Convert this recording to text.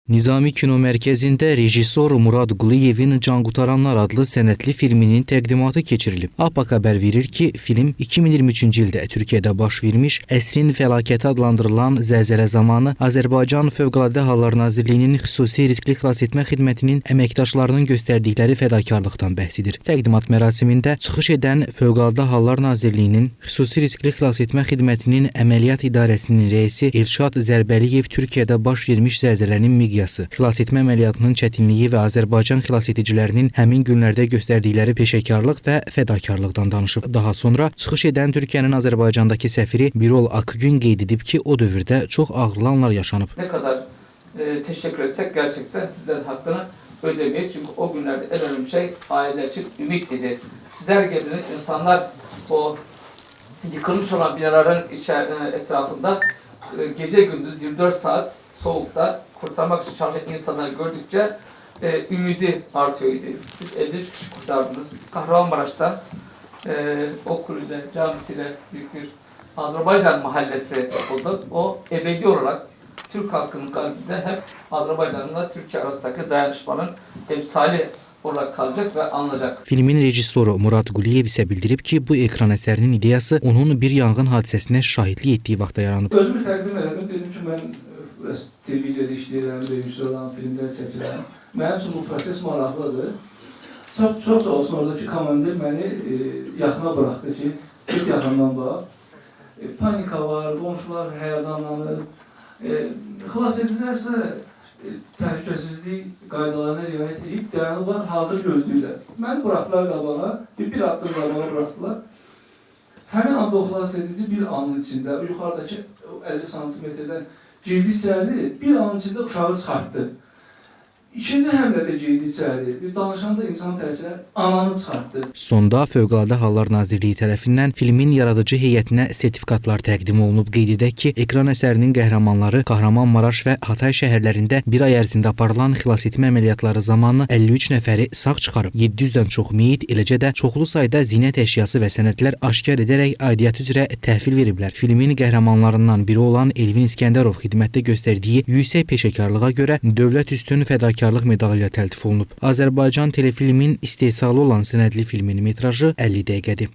Nizami Kino Mərkəzində rejissor Murad Quliyevin Can Qutaranlar adlı sənədli filminin təqdimatı keçirilib. APA xəbər verir ki, film 2023-cü ildə Türkiyədə baş vermiş əsrin fəlakəti adlandırılan zəlzələ zamanı Azərbaycan Fövqəladə Hallar Nazirliyinin xüsusi riskli xilasetmə xidmətinin əməkdaşlarının göstərdikləri fədakarlıqdan bəhs edir. Təqdimat mərasimində çıxış edən Fövqəladə Hallar Nazirliyinin xüsusi riskli xilasetmə xidmətinin əməliyyat idarəsinin rəisi Elşad Zərbəliyev Türkiyədə baş vermiş zəlzələnin miqyası, xilasetmə əməliyyatının çətinliyi və Azərbaycan xilasedicilərinin həmin günlərdə göstərdikləri peşəkarlıq və fədakarlıqdan danışıb. Daha sonra çıxış edən Türkiyənin Azərbaycandakı səfiri Birol Akgün qeyd edib ki, o dövrdə çox ağrılı anlar yaşanıb. Ne kadar teşekkür etsek gerçekten sizlerin hakkını ödemeyiz. Çünkü o günlerde en önemli şey aileler için ümit idi. Sizler gibi insanlar o yıkılmış olan binaların etrafında gece gündüz 24 saat soğukta kurtarmak için çalışan insanları gördükçe ümidi artıyordu. Siz 53 kişi kurtardınız. Kahramanmaraş'ta okuluyla, camisiyle büyük bir Azerbaycan mahallesi yapıldı. O ebedi olarak Türk halkının kalbinde hep Azerbaycan'la Türkiye arasındaki dayanışmanın emsali olarak kalacak ve anılacak. Filmin rejissoru Murad Quliyev isə bildirib ki, bu ekran əsərinin ideyası onun bir yanğın hadisəsinə şahidlik etdiyi vaxtda yaranıb. Özümü təqdim elədim, dedim ki, mən televiziyada işləyirəm, rejissor olan, filmlər çəkirəm. Mənim üçün bu proses maraqlıdır. Çox olsun oradakı komandir məni yaxına bıraxdı ki, bir yaxından bax. Panika var, qonşular həyəcanlanır. Xilasedicilər isə təhlükəsizlik qaydalarına riayət edib dayanırlar, hazır gözləyirlər. Məni buraxdılar qabağa, bir addım qabağa buraxdılar. Həmin anda o xilasedici bir anın içində, yuxarıdakı 50 santimetrdən girdi içəri, bir anın içində uşağı çıxartdı. İkinci həmlədə girdi içəri, danışanda insan təsirə ananı çıxartdı. Sonda Fövqəladə Hallar Nazirliyi tərəfindən filmin yaradıcı heyətinə sertifikatlar təqdim olunub. Qeyd edək ki, ekran əsərinin qəhrəmanları Kahramanmaraş və Hatay şəhərlərində bir ay ərzində aparılan xilasetmə əməliyyatları zamanı 53 nəfəri sağ çıxarıb. 700-dən çox meyit, eləcə də çoxlu sayda zinət əşyası və sənədlər aşkar edərək aidiyyəti üzrə təhvil veriblər. Filmin qəhrəmanlarından biri olan Elvin İskəndərov xidmətdə göstərdiyi yüksək peşəkarlığa görə dövlət üstün fədakarlıq medalı ilə təltif olunub. Azərbaycan telefilmin istehsalı olan sənədli filmin metrajı 50 dəqiqədir.